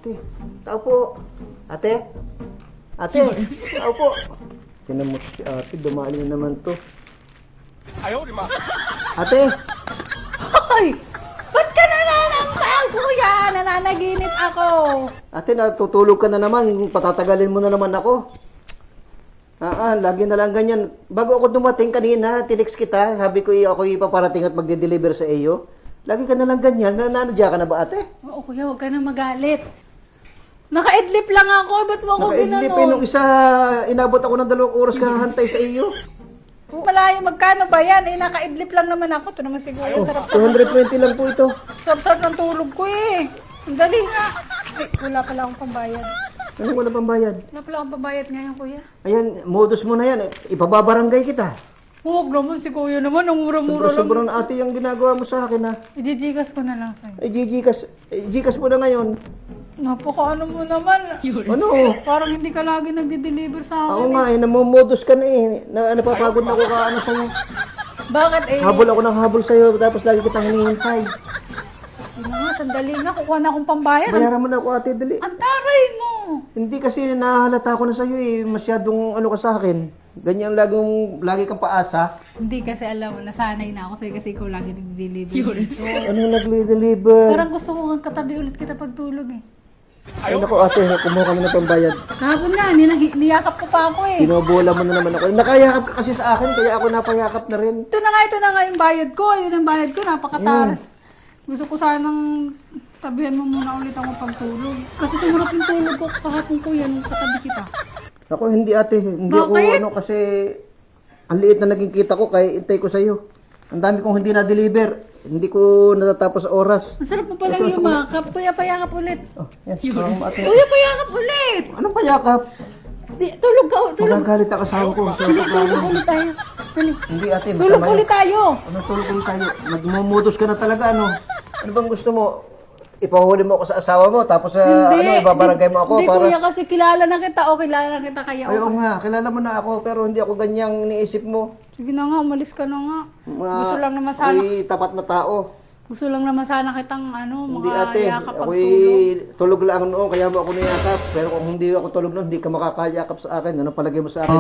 Ate, tao po. Ate? Ate, tao po. Tinamot si ate, dumali na naman to. Ayaw, di ba? Ate! Hoy! Ba't ka nananangkang, kuya? Nananaginip ako. Ate, natutulog ka na naman. Patatagalin mo na naman ako. Lagi na lang ganyan. Bago ako dumating kanina, tinext kita. Sabi ko, ako ipaparating at magde-deliver sa iyo. Lagi ka na lang ganyan. Nanadya ka na ba, ate? Oo, kuya, huwag ka na magalit. Naka-idlip lang ako. Ba't mo ako Nakaidlip ginanon? nung isa, inabot ako ng 2 oras kahantay sa iyo. Malayo, magkano ba yan? Naka-idlip lang naman ako. Ito naman siguro. Oh, Sarap-sarap. 220 lang po ito. Sarap-sarap ng tulog ko eh. Ang dali nga. Ay, wala pala akong pambayad. Anong wala pang bayad? Wala pala akong pambayad ngayon, kuya. Ayan, modus mo na yan. Ipababarangay kita. Huwag naman si kuya naman. Ang mura-mura lang. Sobrang ate yung ginagawa mo sa akin, ha? Ijijigas ko na lang sa'yo. Ay, Gcash mo na ngayon. Napaka ano mo naman. Ano? Parang hindi ka lagi nagde-deliver sa Ako akin. nga, namomodus ka na eh. Napapagod na ako kaano sa'yo. Bakit eh? Habol ako ng habol sa'yo, tapos lagi kitang hinihintay. Yun na nga, sandali nga. Kukuha na akong pambayad. Bayaran mo na ako, ate, dali. Ang taray mo. Hindi kasi nahalata ko na sa'yo eh. Masyadong ano ka sa akin. Ganyan lagi kang paasa. Hindi kasi alam mo, nasanay na ako sa'yo kasi ikaw lagi nag-deliver dito. Ano nag-deliver? Parang gusto ko kang katabi ulit kita pagtulog eh. Ay, naku ate, kumuha kami ng pambayad. Kahapon nga, niyakap ko pa ako eh. Pinobola mo na naman ako. Nakayakap ka kasi sa akin, kaya ako napayakap na rin. Ito na nga yung bayad ko. Yun ang bayad ko, napakatar. Gusto ko sanang tabihan mo muna ulit ako pagtulog. Kasi sumurap yung tulog ko kahapon ko yan, katabi kita. Ako hindi ate, hindi ako Bakit? ano kasi ang liit na naging kita ko kaya intay ko sa'yo. Ang dami kong hindi na-deliver. Hindi ko natatapos sa oras. Ang sarap mo palang Ito, yumakap. Kuya, payakap ulit. Oh, yan. Ate. Kuya, payakap ulit. Anong payakap? Di, tulog ka, tulog. Magagalit ang asawa ko. Sa Hindi, tulog ulit tayo. Dali. Hindi ate, Tulog masama ulit yan. tayo. Ano tulog ulit tayo? Nagmumutos ka na talaga ano? Ano bang gusto mo? Ipahuli mo ako sa asawa mo tapos ibabarangay mo ako Hindi, para... kuya, kasi kilala na kita. O, kilala na kita kaya. Ay, oo nga, kilala mo na ako pero hindi ako ganyang niisip mo. Sige na nga, umalis ka na nga. Mga, Gusto lang naman sana. ako'y tapat na tao. Gusto lang naman sana kitang Hindi mga ate, yakap ako'y pagtulog. tulog lang noon kaya mo ako niyakap. Pero kung hindi ako tulog noon, hindi ka makakayakap sa akin. Ano palagay mo sa akin?